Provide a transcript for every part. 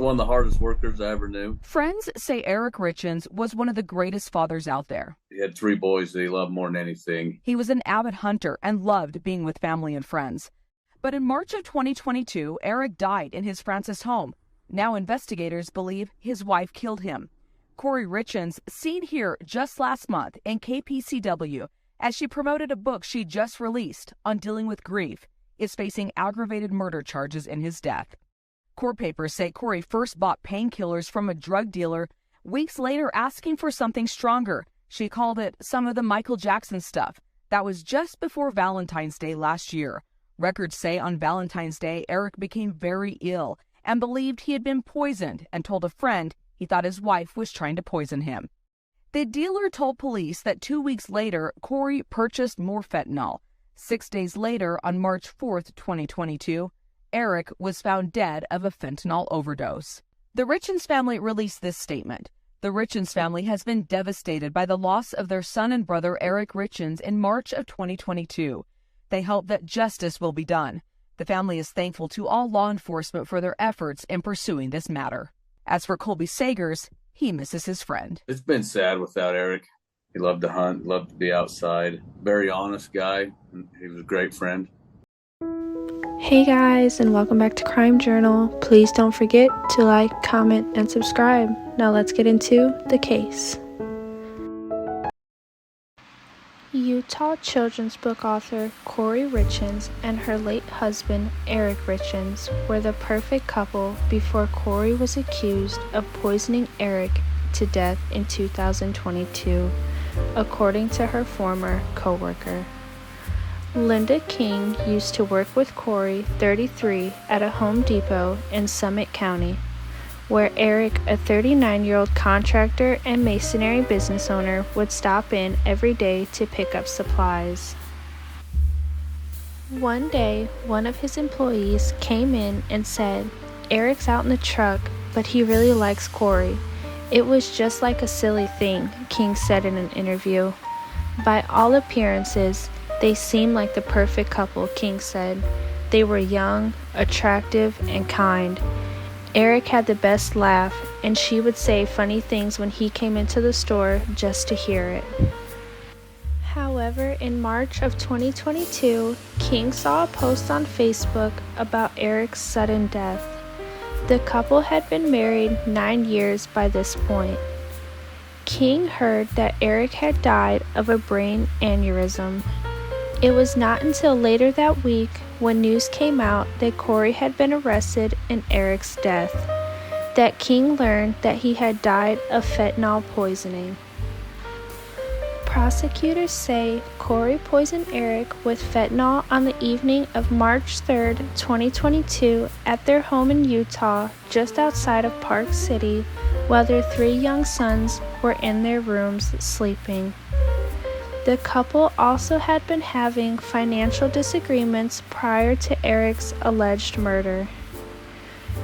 One of the hardest workers I ever knew. Friends say Eric Richins was one of the greatest fathers out there. He had three boys that he loved more than anything. He was an avid hunter and loved being with family and friends. But in March of 2022, Eric died in his Francis home. Now investigators believe his wife killed him. Kouri Richins, seen here just last month in KPCW as she promoted a book she just released on dealing with grief, is facing aggravated murder charges in his death. Court papers say Kouri first bought painkillers from a drug dealer, weeks later asking for something stronger. She called it some of the Michael Jackson stuff. That was just before Valentine's Day last year. Records say on Valentine's Day, Eric became very ill and believed he had been poisoned and told a friend he thought his wife was trying to poison him. The dealer told police that 2 weeks later, Kouri purchased more fentanyl. 6 days later, on March 4th, 2022, Eric was found dead of a fentanyl overdose. The Richins family released this statement. The Richins family has been devastated by the loss of their son and brother Eric Richins in March of 2022. They hope that justice will be done. The family is thankful to all law enforcement for their efforts in pursuing this matter. As for Colby Sagers, he misses his friend. It's been sad without Eric. He loved to hunt, loved to be outside. Very honest guy. He was a great friend. Hey guys, and welcome back to Crime Journal. Please don't forget to like, comment, and subscribe. Now let's get into the case. Utah children's book author Kouri Richins and her late husband Eric Richins were the perfect couple before Kouri was accused of poisoning Eric to death in 2022, according to her former co-worker. Linda King used to work with Kouri, 33, at a Home Depot in Summit County, where Eric, a 39-year-old contractor and masonry business owner, would stop in every day to pick up supplies. One day, one of his employees came in and said, "Eric's out in the truck, but he really likes Kouri." It was just like a silly thing, King said in an interview. By all appearances, they seemed like the perfect couple, King said. They were young, attractive, and kind. Eric had the best laugh, and she would say funny things when he came into the store just to hear it. However, in March of 2022, King saw a post on Facebook about Eric's sudden death. The couple had been married 9 years by this point. King heard that Eric had died of a brain aneurysm. It was not until later that week, when news came out that Kouri had been arrested in Eric's death, that King learned that he had died of fentanyl poisoning. Prosecutors say Kouri poisoned Eric with fentanyl on the evening of March 3, 2022, at their home in Utah, just outside of Park City, while their 3 young sons were in their rooms sleeping. The couple also had been having financial disagreements prior to Eric's alleged murder.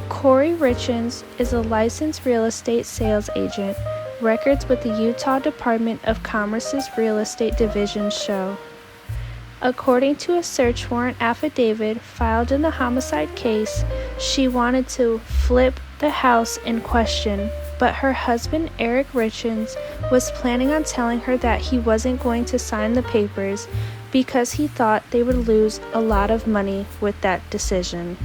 Kouri Richins is a licensed real estate sales agent. Records with the Utah Department of Commerce's Real Estate Division show. According to a search warrant affidavit filed in the homicide case, she wanted to flip the house in question, but her husband Eric Richins was planning on telling her that he wasn't going to sign the papers because he thought they would lose a lot of money with that decision.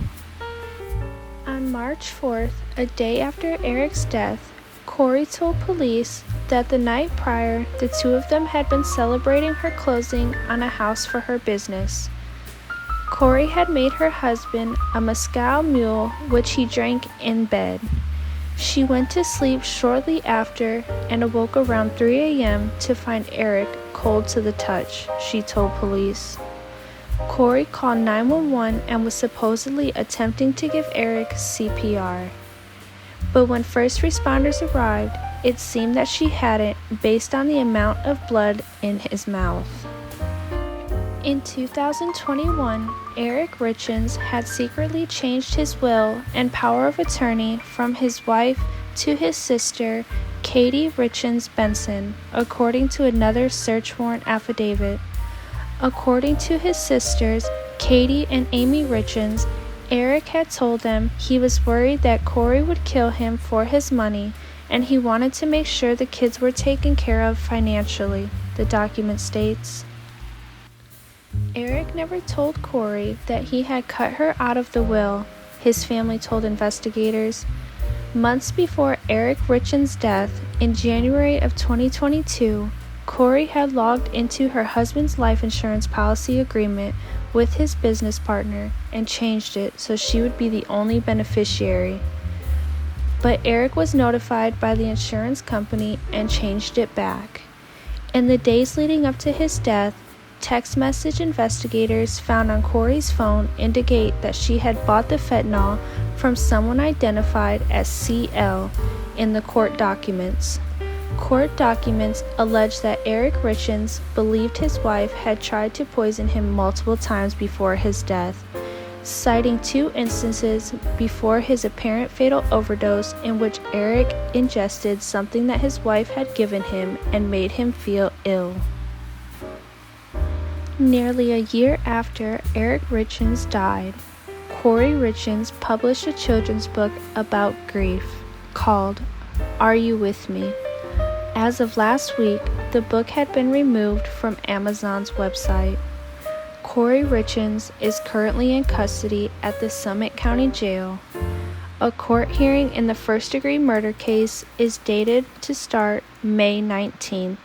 On March 4th, a day after Eric's death, Kouri told police that the night prior, the two of them had been celebrating her closing on a house for her business. Kouri had made her husband a mezcal mule, which he drank in bed. She went to sleep shortly after and awoke around 3 a.m. to find Eric cold to the touch, she told police. Kouri called 911 and was supposedly attempting to give Eric CPR. But when first responders arrived, it seemed that she hadn't, based on the amount of blood in his mouth. In 2021, Eric Richins had secretly changed his will and power of attorney from his wife to his sister, Katie Richins Benson, according to another search warrant affidavit. According to his sisters, Katie and Amy Richins, Eric had told them he was worried that Kouri would kill him for his money, and he wanted to make sure the kids were taken care of financially, the document states. Eric never told Kouri that he had cut her out of the will, his family told investigators. Months before Eric Richins' death, in January of 2022, Kouri had logged into her husband's life insurance policy agreement with his business partner and changed it so she would be the only beneficiary. But Eric was notified by the insurance company and changed it back. In the days leading up to his death, text message investigators found on Kouri's phone indicate that she had bought the fentanyl from someone identified as CL in the court documents. Court documents allege that Eric Richins believed his wife had tried to poison him multiple times before his death, citing 2 instances before his apparent fatal overdose in which Eric ingested something that his wife had given him and made him feel ill. Nearly a year after Eric Richins died, Kouri Richins published a children's book about grief called Are You With Me? As of last week, the book had been removed from Amazon's website. Kouri Richins is currently in custody at the Summit County Jail. A court hearing in the first-degree murder case is dated to start May 19th.